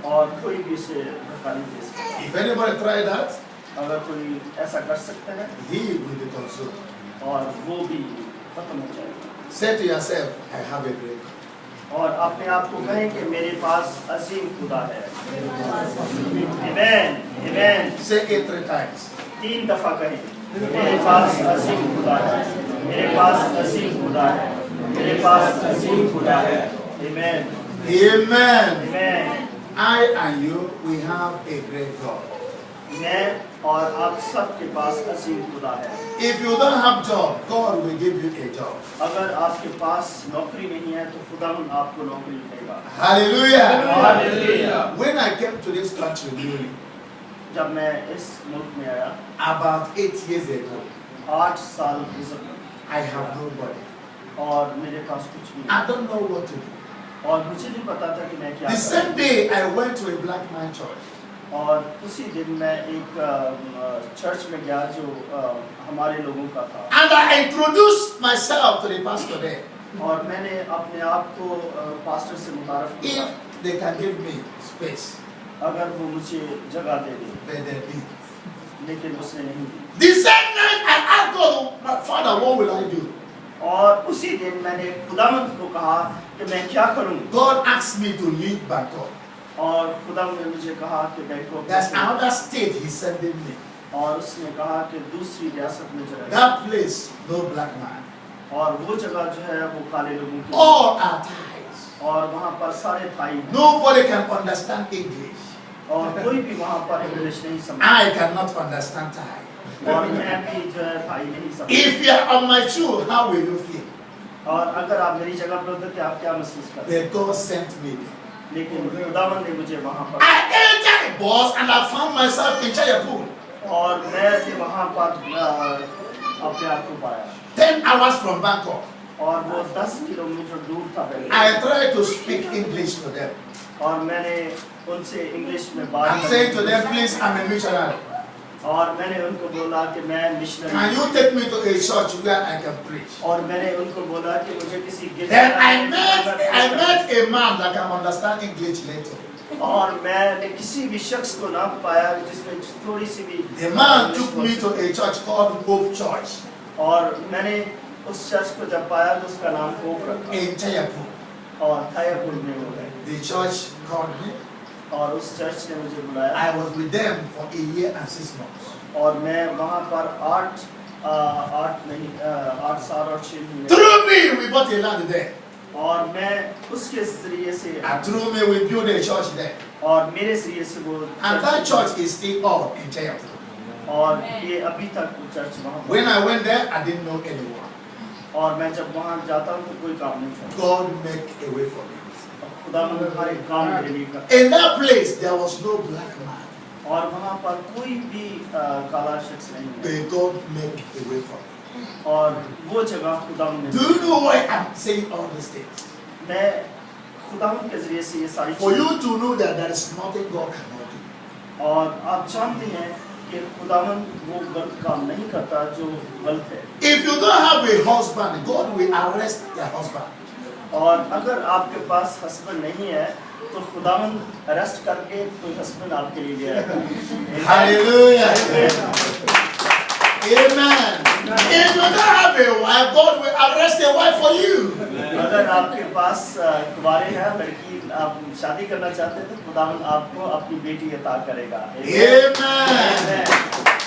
और कोई भी इसे धक्का नहीं दे सकता। If anybody try that, अगर कोई ऐसा कर सकता है he will be consumed. और वो भी खत्म हो जाएगा। Say to yourself, I have a great God. और अपने आप को कहें कि मेरे पास असीम खुदा है। Amen, amen. Say it 3 times. 3 दफा कहें, मेरे पास असीम खुदा है, मेरे पास असीम खुदा है, मेरे पास असीम खुदा है। Amen, Amen. amen. I and you, we have a great God. मैं और आप सबके पास असीम खुदा है। If you don't have job, God will give you a job. अगर आपके पास नौकरी नहीं है तो खुदा आपको नौकरी देगा। Hallelujah. Hallelujah. When I came to this country newly, जब मैं इस मुल्क में आया about 8 years ago, 8 साल गुजर I have nobody. और मेरे पास कुछ भी I नहीं don't know what to do. और मुझे नहीं पता था कि मैं क्या The करूं। same day I went to a black man church. और उसी दिन मैं एक चर्च में गया जो हमारे लोगों का था And I introduced myself to the pastor there. और मैंने अपने आप को पास्टर से मुतारफ किया If they can give me space, अगर वो मुझे जगह दे दे, then they did. लेकिन उसने नहीं दी। The same night I asked God, my father, what will I do? और उसी दिन मैंने खुदावंद को कहा कि मैं क्या करूं। God asked me to leave Bangkok. और खुदावंद ने मुझे कहा कि Bangkok That's another state he's sending me. और उसने कहा कि दूसरी रियासत में जाए That place, no black man. और वो जगह जो है वो काले लोगों की All are Thais. और वहाँ पर सारे थाई हैं। Nobody can understand English. और कोई भी वहाँ पर इंग्लिश नहीं समझता I cannot understand Thai. और मैं भी जो है थाई नहीं समझता। If you are on my shoe, how will you feel? और अगर आप मेरी जगह पर होते तो आप क्या महसूस करते? But God sent me there. लेकिन खुदावंद ने मुझे वहाँ पर I entered a bus and I found myself in Chayapur. और मैं भी वहाँ पर अपने आप को पाया 10 hours from Bangkok. और वो 10 किलोमीटर दूर था पहले I tried to speak English to them. और मैंने उनसे इंग्लिश में बात I'm saying to them, please, I'm a missionary. और मैंने उनको बोला कि मैं missionary Can you take me to a church where I can preach? और मैंने उनको बोला कि मुझे किसी Then I met a man that can understand English later. और मैंने किसी भी शख्स को ना पाया जिसमें थोड़ी सी भी The man took me to a church called Hope Church और मैंने उस चर्च को जब पाया तो उसका नाम होप रखा in Chayapur. और थायापुर में हो गए The church called me. और उस चर्च ने मुझे बुलाया I was with them for a year and 6 months. और मैं वहाँ पर 8 साल और 6 महीने Through me, we bought a land there. और मैं उसके जरिए से And through me, we built a church there. और मेरे जरिए से वो And that church is still up in Chayapur. और ये अभी तक वो चर्च वहाँ पर When I went there, I didn't know anyone. और मैं जब वहाँ जाता हूँ तो कोई काम नहीं करता God make a way for me. खुदावंद हर एक काम मेरे लिए करता In that place, there was no black man. और वहाँ पर कोई भी काला शख्स नहीं है But God make a way for me. और वो जगह खुदावंद Do ने you know why I'm saying all these things? मैं खुदावंद के जरिए से ये सारी For चीजें you to know that there is nothing God cannot do. और आप जानते हैं कि खुदावंद वो गलत काम नहीं करता जो गलत है If you don't have a husband, God will arrest your husband. और अगर आपके पास हस्बैंड नहीं है तो खुदावंद अरेस्ट करके कोई हस्बैंड आपके लिए ले आएगा Hallelujah. Amen. If you don't have a wife, God will arrest a wife for you. अगर आपके पास कुंवारे हैं लड़की आप शादी करना चाहते हैं तो खुदावंद आपको अपनी बेटी अता करेगा Amen.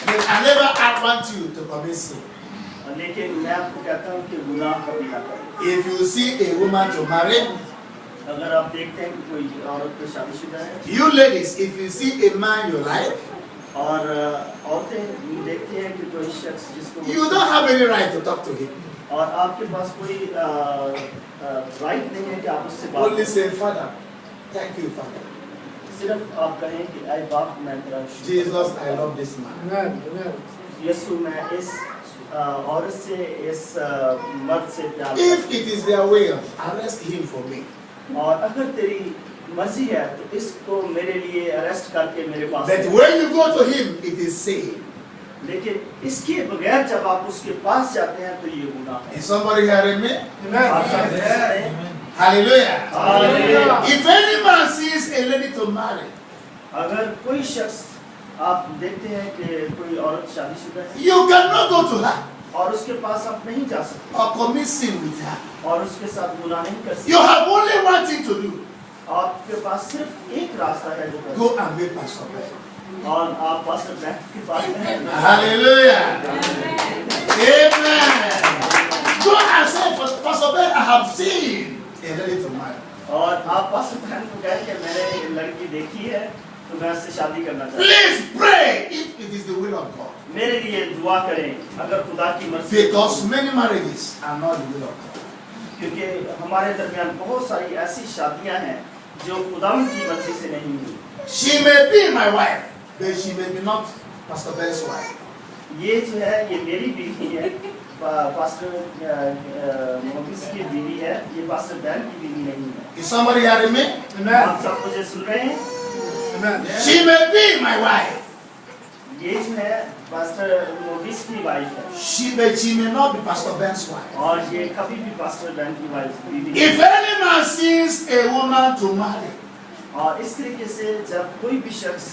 But I never want you to commit sin. लेकिन मैं आपको कहता हूँ कि गुनाह कभी ना करें If you see a woman to marry, अगर आप देखते हैं कि कोई औरत तो शादीशुदा है you ladies, if you see a man you like, और औरतें देखती हैं कि कोई शख्स जिसको you don't have any right to talk to him. और आपके पास कोई राइट नहीं है कि आप उससे बात Only say, Father, thank you, Father. सिर्फ आप कहें कि ऐ बाप मैं तेरा Jesus, I love this man. यीशु मैं इस औरत से इस मर्द से प्यार If it is their way, arrest him for me. और अगर तेरी मर्जी है तो इसको मेरे लिए अरेस्ट करके मेरे पास But when you go to him, it is sin. लेकिन इसके बगैर जब आप उसके पास जाते हैं तो ये गुनाह है Is somebody hearing me? आप समझते हैं Hallelujah. Hallelujah. If any man sees a lady to marry, अगर कोई शख्स आप देखते हैं कि कोई औरत शादीशुदा है you cannot go to her और उसके पास आप नहीं जा सकते or commit sin with her. और उसके साथ गुनाह नहीं कर You सकते। have only one thing to do. आपके पास सिर्फ एक रास्ता है जो कर Go and meet Pastor Ben. और आप पास्टर बैंक के पास में Hallelujah. Amen. Go and say, Pastor Ben, I have seen a lady to marry. और आप पास्टर बैंक को कहें कि मैंने ये लड़की देखी है तो मैं उससे शादी करना चाहता हूँ। Please pray if it is the will of God. मेरे लिए दुआ करें अगर खुदा की मर्जी Because many marriages are not the will of God. क्योंकि हमारे दरमियान बहुत सारी ऐसी शादियां हैं जो खुदावंद की मर्जी से नहीं हुई। She may be my wife, but she may be not Pastor Ben's wife. ये जो है ये मेरी बीवी है, पास्टर मोबिस की बीवी है, ये पास्टर बैन की बीवी नहीं है। Is somebody hearing me? आप सब मुझे सुन रहे हैं? Amen. She may be my wife. ये जो है पास्टर मोबिस की वाइफ है She may not be Pastor Ben's wife. और ये कभी भी पास्टर बैन की वाइफ बीवी नहीं। If any man sees a woman to marry, और इस तरीके से जब कोई भी शख्स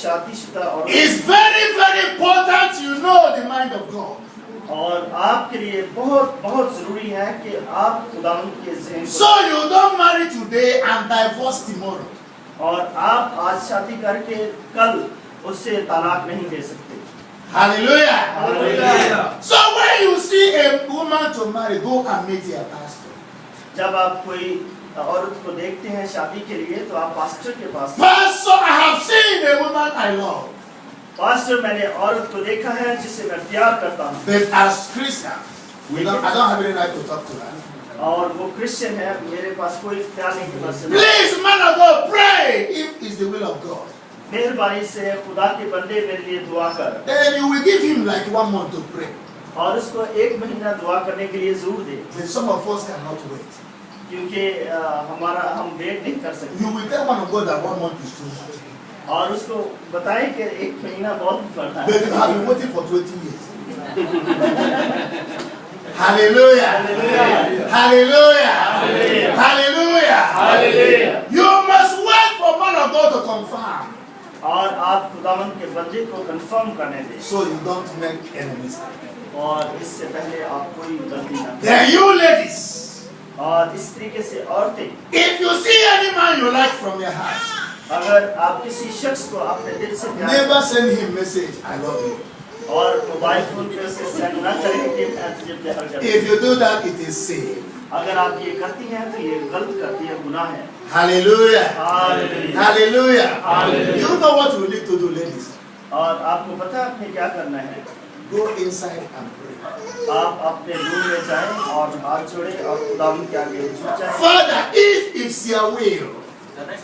शादीशुदा और it's very, very important you know the mind of God. और आपके लिए बहुत बहुत जरूरी है कि आप खुदावंद के ज़हन को So you don't marry today and divorce tomorrow. और आप आज शादी करके कल उससे तलाक नहीं दे सकते। Hallelujah. Hallelujah. So when you see a woman to marry, go and meet your pastor. जब आप कोई औरत को देखते हैं शादी के लिए तो आप पास्टर के पास Pastor, I have seen a woman I love. Pastor मैंने औरत को देखा है जिसे मैं प्यार करता हूँ But as Christian, I don't have any right to talk to her. और वो क्रिश्चियन है, मेरे पास कोई प्यार नहीं के पास। Please, man of God, pray if it's the will of God. मेहरबानी से खुदा के बंदे मेरे लिए दुआ कर Then you will give him like 1 month to pray. और उसको 1 महीना दुआ करने के लिए जरूर दे But some of us cannot wait. क्योंकि हम वेट नहीं कर सकते। You will tell man of God that 1 month is too much. और उसको बताएं कि 1 महीना बहुत पड़ता But you है। have been waiting for 20 years. Hallelujah. Hallelujah. Hallelujah. Hallelujah. Hallelujah. Hallelujah. You must wait for man of God to confirm. और आप खुदावंद के बंदे को कंफर्म करने दें So you don't make any mistake. और इससे पहले आप कोई गलती ना करें। Then you ladies, और इस तरीके से औरतें if you see any man you like from your heart, अगर आप किसी शख्स को अपने दिल से प्यार never send him message, I love you. और मोबाइल फोन पे उसे सेंड ना करें कि मैं तुझे प्यार करता हूं। If you do that, it is sin. अगर आप ये करती हैं तो ये गलत करती है, गुनाह है। Hallelujah. Hallelujah. Hallelujah. Hallelujah. You know what you need to do, ladies. और आपको पता है आपने क्या करना है? Go inside and pray. आप अपने रूम में जाएं और हाथ जोड़ें और खुदावंद के आगे झुक जाएं। Father, if it's your will,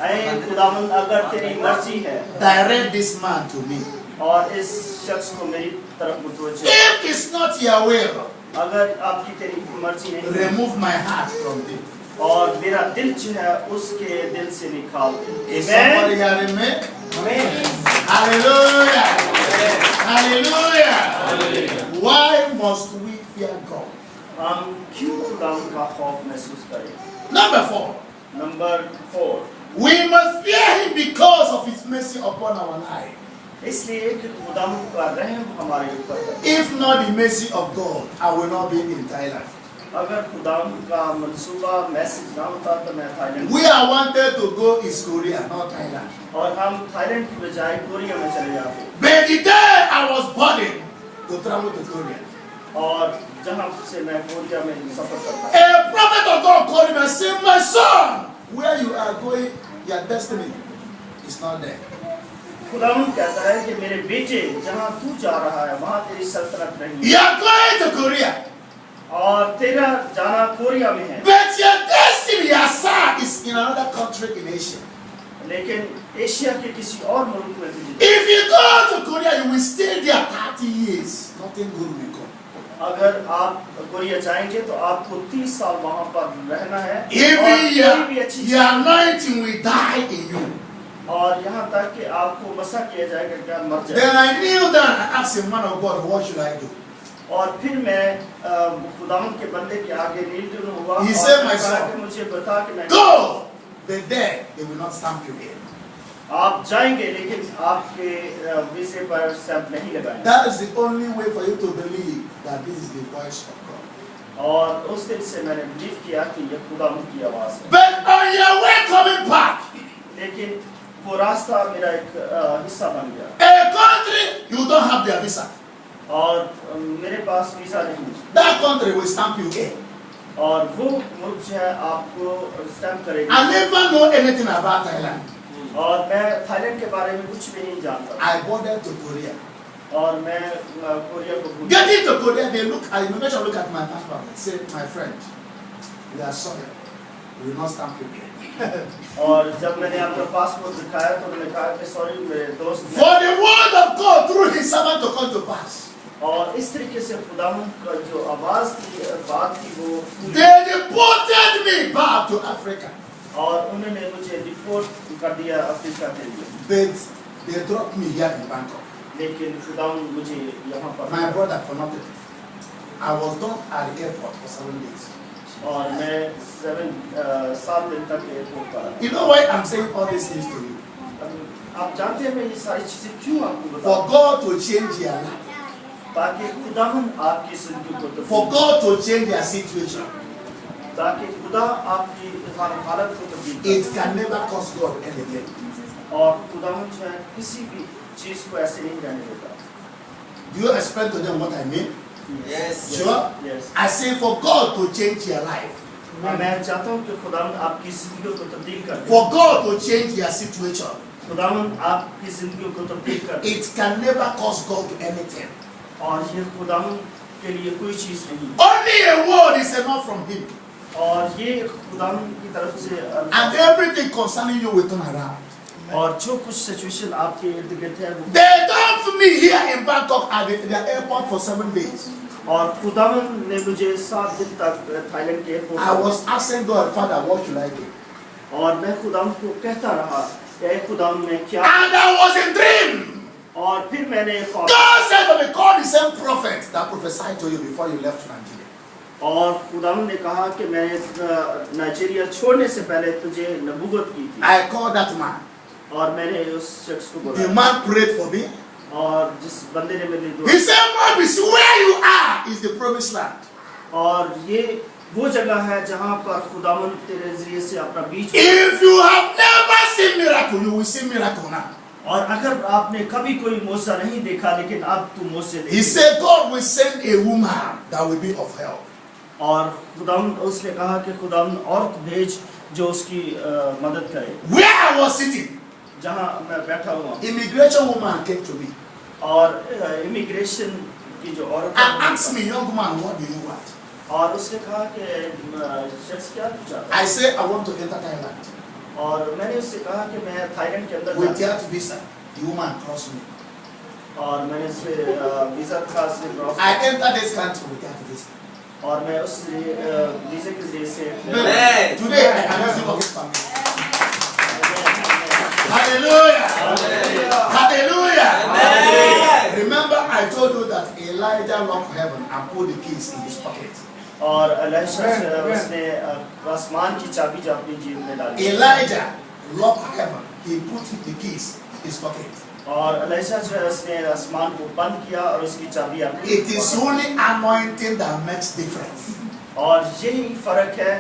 ऐ खुदावंद अगर तेरी मर्जी है direct this man to me. और इस शख्स को मेरी तरफ मुतवज्जो, If it's not your will, अगर आपकी तेरी मर्जी नहीं है remove my heart from thee. और मेरा दिल जो है उसके दिल से निकाल दे। Is somebody hearing me? Hallelujah. Hallelujah. Why must we fear God? हम क्यों खुदावंद का खौफ महसूस करें? Number 4. Number 4, We must fear him because of his mercy upon our life. इसलिए कि खुदावंद का रहम हमारे ऊपर है। If not the mercy of God, I will not be in Thailand. अगर खुदावंद का मंसूबा मैसेज ना होता तो मैं Thailand We are wanted to go is Korea, not Thailand. और हम थाईलैंड की बजाय कोरिया में चले जाते But the day I was burdened to travel to Korea, और जहाँ से मैं कोरिया में सफर करता a prophet of God called me and said, "My son, where you are going, your destiny is not there." खुदावंद कहता है कि मेरे बेटे जहाँ तू जा रहा है वहाँ तेरी सल्तनत नहीं You है are going to Korea, और तेरा जाना कोरिया में है, but your destiny, your son, is in another country in Asia. लेकिन एशिया के किसी और मुल्क में तुझे If you go to Korea, you will stay there 30 years. Nothing good will come. अगर आप कोरिया जाएंगे तो आपको 30 साल वहाँ पर रहना है Even और कोई भी अच्छी your anointing will die in you. और यहाँ तक कि आपको मसा किया जाएगा क्या मर जाए। Then I knew that I asked a man of God, what should I do? और फिर मैं खुदावंद के बंदे के आगे नील हुआ He और said, "My कहा son, कि मुझे बता कि मैं go! But there, they will not stamp you in." आप जाएंगे लेकिन आपके वीजे पर स्टैंप नहीं लगाएंगे। That is the only way for you to believe that this is the voice of God. और उस दिन से मैंने बिलीव किया कि ये खुदावंद की आवाज है। But on your way coming back, लेकिन वो रास्ता मेरा एक हिस्सा बन गया। a country you don't have their visa. और मेरे पास वीजा नहीं है। That country will stamp you in. और वो मुल्क जो है आपको स्टैंप करेगा। I never know anything about Thailand. और मैं थाईलैंड के बारे में कुछ भी नहीं जानता। I boarded to Korea. और मैं कोरिया को भूल गया। Getting to Korea, they look. I immediately look at my passport and say, "My friend, we are sorry, we will not stamp you in." और जब मैंने अपना पासपोर्ट दिखाया तो उन्होंने कहा कि सॉरी मेरे दोस्त। For the word of God through His servant to come to pass. और इस तरीके से खुदावंद का जो आवाज थी बात थी वो They deported me back to Africa. और उन्होंने मुझे रिपोर्ट कर दिया अफ्रीका के लिए। But they dropped me here in Bangkok. लेकिन खुदावंद मुझे यहाँ पर My brother, for nothing. I was dumped at the airport for 7 days. और मैं 7 दिन तक एयरपोर्ट पर रहा। You know why I'm saying all these things to you? आप जानते हैं मैं ये सारी चीजें क्यों आपको बता For God to change your life. ताकि खुदावंद आपकी जिंदगी को For God to change your situation. ताकि खुदा आपकी हालत को तब्दील करे। It can never cost God anything. और खुदावंद जो है किसी भी चीज को ऐसे नहीं रहने देता। Do you explain to them what I mean? Yes. Sure? Yes. I say for God to change your life. मैं चाहता हूँ कि खुदावंद आपकी जिंदगी को तब्दील कर दे। For God to change your situation. खुदावंद आपकी जिंदगी को तब्दील कर दे। It can never cost God anything. और ये खुदावंद के लिए कोई चीज नहीं। Only a word is enough from Him. और ये खुदावंद की तरफ से And everything concerning you will turn around. और जो कुछ सिचुएशन आपके इर्द गिर्द है वो They dumped me here in Bangkok at the airport for 7 days. और खुदावंद ने मुझे 7 दिन तक थाईलैंड के airport I was asking God, Father, what should I do? और मैं खुदावंद को कहता रहा ये खुदावंद में क्या। And there was a dream. और फिर मैंने God said to me, call the same prophet that prophesied to you before you left Nigeria. और खुदावंद ने कहा कि मैंने नाइजीरिया छोड़ने से पहले तुझे नबूवत की थी। I called that man. और मैंने उस शख्स को The बुलाया man prayed for me. और जिस बंदे ने मेरे लिए दुआ He said, Mobis, where you are is the promised land. और ये वो जगह है जहाँ पर खुदावंद तेरे जरिए से अपना बीज। If you have never seen miracle, you will see miracle now. और अगर आपने कभी कोई मौजा नहीं देखा लेकिन अब तू मौजे He said, God will send a woman that will be of help. और खुदावंद उसने कहा कि खुदावंद औरत भेज जो उसकी मदद करे। Where I was sitting, जहाँ मैं बैठा हुआ immigration woman came to me और इमिग्रेशन की जो औरत and asked me, young man, what do you want? और उसने कहा कि शख्स क्या तू चाहता है? I said, I want to enter Thailand और मैंने उससे कहा कि मैं थाईलैंड के अंदर without visa. The woman crossed me. और मैंने उससे वीजा था से cross I entered this country without visa. और मैं उस वीजे के जरिए से Today, I can use the working permit. Hallelujah! Hallelujah! Remember, I told you that Elijah locked heaven and put the keys in his pocket. और Elisha उसने आसमान की चाबी जो अपनी जेब में डाली। Elijah locked heaven. He put the keys in his pocket. और एलिशा उसने आसमान को बंद किया और उसकी चाबी अपनी। It is only anointing that makes difference. और यही फर्क है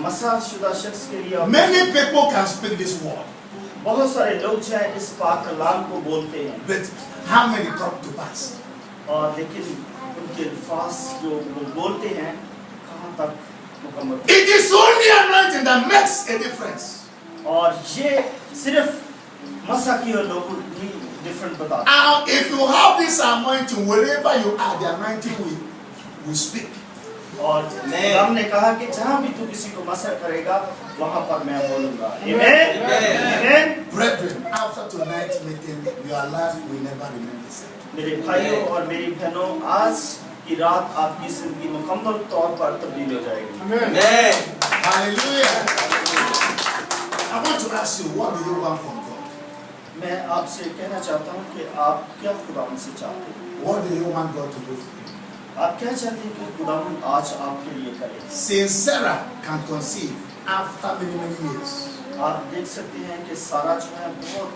मसा शुदा शख्स के लिए। Many people can speak this word. बहुत सारे लोग जो है इस पाक कलाम को बोलते हैं। But how many come to pass? और लेकिन उनके अल्फाज जो वो बोलते हैं कहाँ तक मुकम्मल। It is only anointing that makes a difference. और ये सिर्फ मसा की और लोगों की डिफरेंट बताते हैं। And if you have this anointing, wherever you are, the anointing will speak. और हमने कहा कि जहाँ भी तू किसी को मसा करेगा वहाँ पर मैं बोलूँगा। Amen. Amen. Brethren, after tonight's meeting, your life will never remain the same. मेरे भाइयों और मेरी बहनों आज की रात आपकी जिंदगी मुकम्मल तौर पर तब्दील हो जाएगी। Amen. Hallelujah. I want to ask you, what do you want from God? मैं आपसे कहना चाहता हूँ कि आप क्या खुदावंद से चाहते हैं? What do you want God to do for you? आप क्या चाहते हैं कि खुदावंद आज आपके लिए करे? Since Sarah can conceive after many years, आप देख सकते हैं कि सारा जो है बहुत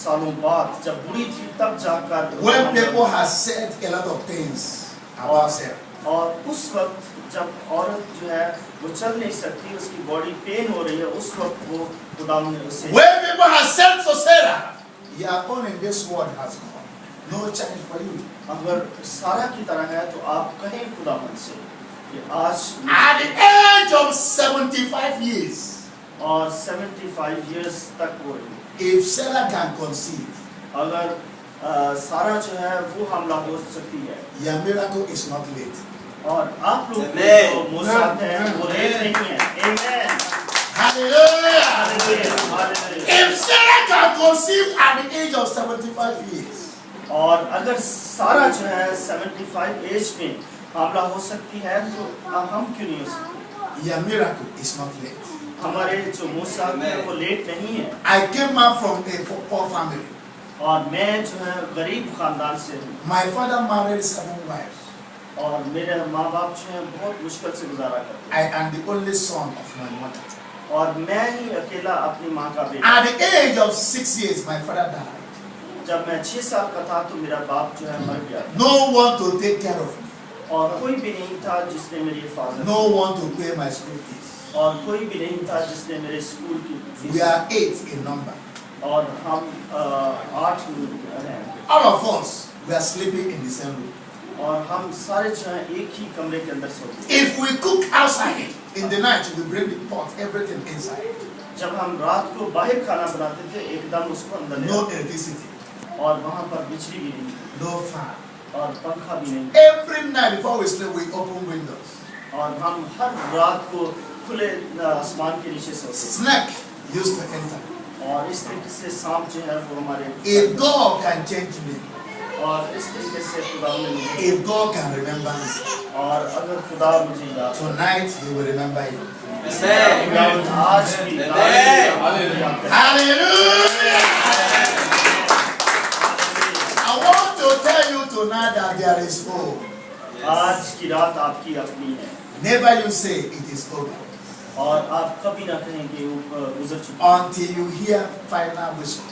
सालों बाद जब बुरी थी तब जाकर when people have said a lot of things about Sarah, और उस वक्त जब औरत जो है वो चल नहीं सकती, उसकी बॉडी पेन हो रही है, उस वक्त वो खुदावंद ने उसे when people have said to Sarah, your own in this world has come, no chance for you. अगर सारा की तरह है तो आप कहें खुदावंद से कि आज At the age of 75 years, और 75 years तक वो if Sarah can conceive, अगर सारा जो है वो हमला हो सकती है your miracle is not late. और आप लोग जो मुसाद हैं वो लेट नहीं है। Amen. Hallelujah. Hallelujah. Hallelujah. If Sarah can conceive at the age of 75 years, और अगर सारा जो है 75 एज में हमला हो सकती है तो हम क्यों नहीं हो सकते? your miracle is not late. हमारे जो मुसाद है वो लेट नहीं है। I came out from a poor family. और मैं जो है गरीब खानदान से हूँ My father married 7 wives. और मेरे माँ बाप जो है बहुत मुश्किल से गुजारा करते I am the only son of my mother. हैं और मैं ही अकेला अपनी माँ का बेटा। At the age of 6 years, my father died. जब मैं 6 साल का था तो मेरा बाप जो है मर गया No one to take care of me. और कोई भी नहीं था जिसने मेरी हिफाजत No one to pay my school fees. और कोई भी नहीं था जिसने मेरे स्कूल की We fees are 8 in number. और हम 8 हैं All of us, we are sleeping in the same room. और हम सारे जो हैं एक ही कमरे के अंदर सोते थे। If we cook outside in the night, we bring the pot, everything inside. जब हम रात को बाहर खाना बनाते थे एकदम उसको अंदर ले No आते electricity, थे। और वहाँ पर बिजली भी नहीं थी no fan. और पंखा भी नहीं Every night before we sleep, we open windows. और हम हर रात को खुले आसमान के नीचे सोते थे Snake used to enter. और इस तरीके से सांप जो है वो हमारे If God can change me, और इस तरीके से खुदा ने मुझे if God can remember me, और अगर खुदा मुझे याद tonight He will remember you. आज भी Hallelujah! I want to tell you tonight that there is hope. आज की रात आपकी अपनी है Never you say it is over और आप कभी ना कहेंगे वो गुजर चुका until you hear final whistle.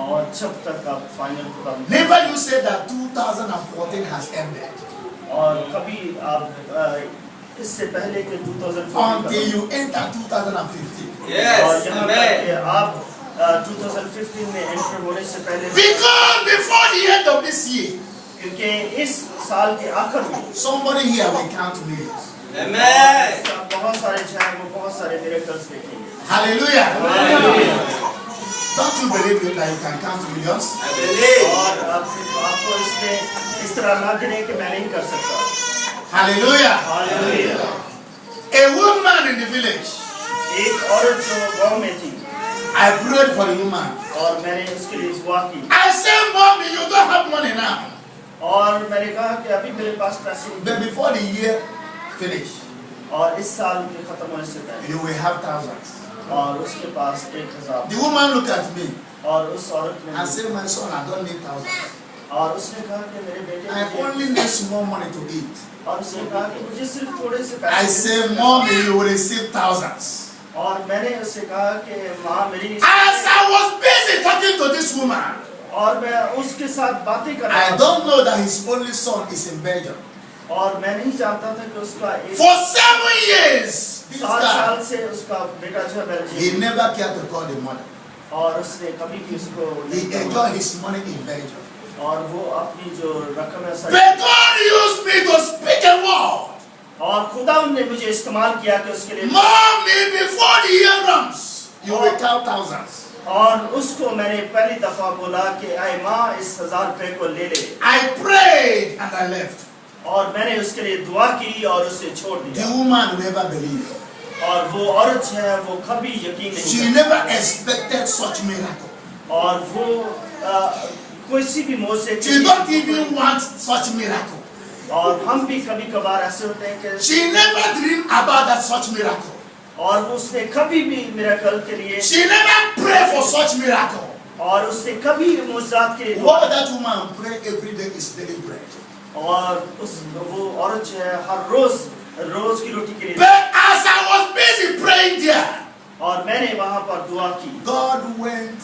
और जब तक आप फाइनल खुदा Never you say that 2014 has ended और कभी आप इससे पहले के 2014 until you enter 2015. और यहाँ तक कि आप 2015 में एंटर होने से पहले Because before the end of this year, क्योंकि इस साल के आखिर में somebody here will count millions. बहुत सारे चाहे वो बहुत सारे मिरेकल्स देखेंगे। Hallelujah! Hallelujah. Don't you believe that you can count millions? और आपको इसमें इस तरह ना गिने कि मैं नहीं कर सकता। Hallelujah! Hallelujah. A woman in the village. एक औरत जो गांव में थी I prayed for the woman. और मैंने उसके लिए दुआ की I said, Mommy, you don't have money now. और मैंने कहा कि अभी मेरे पास पैसे नहीं But before the year finish, और इस साल के खत्म होने से पहले you will have thousands. और उसके पास 1000 The woman looked at me और उस औरत ने and said, My son, I don't need thousands. और उसने कहा कि मेरे बेटे I only need small money to eat. और उसने कहा कि मुझे सिर्फ थोड़े से I पैसे said, Mommy, you will receive thousands. और मैंने उससे कहा कि माँ मेरी As I was busy talking to this woman, और मैं उसके साथ बातें कर रहा I था don't know that his only son is in Belgium. और मैं नहीं जानता था कि उसका एक For 7 years, this 7 guy, साल से उसका बेटा जो है he Belgium never cared to call the mother. और उसने कभी भी उसको He enjoyed his money in Belgium. और वो अपनी जो रकम है But God used me to speak a word. और खुदा ने मुझे इस्तेमाल किया कि उसके लिए Mommy, before the year runs, you will count thousands. और उसको मैंने पहली दफा बोला कि ऐ माँ इस 1000 रुपए को ले ले I prayed and I left. और मैंने उसके लिए दुआ की और उसे छोड़ The दिया woman never believed. और वो औरत है वो कभी यकीन नहीं She never expected such miracle. और वो किसी भी मौके She don't even want such miracle. और हम भी कभी कभार ऐसे होते हैं कि She never dreamed about that such miracle. और उसने कभी भी मिरेकल के लिए She never prayed for such miracle. और उसने कभी मुआजिज़ात के लिए What that woman pray every day is daily bread. और वो औरत जो है हर रोज की रोटी के लिए, But as I was busy praying there, और मैंने वहां पर दुआ की, God went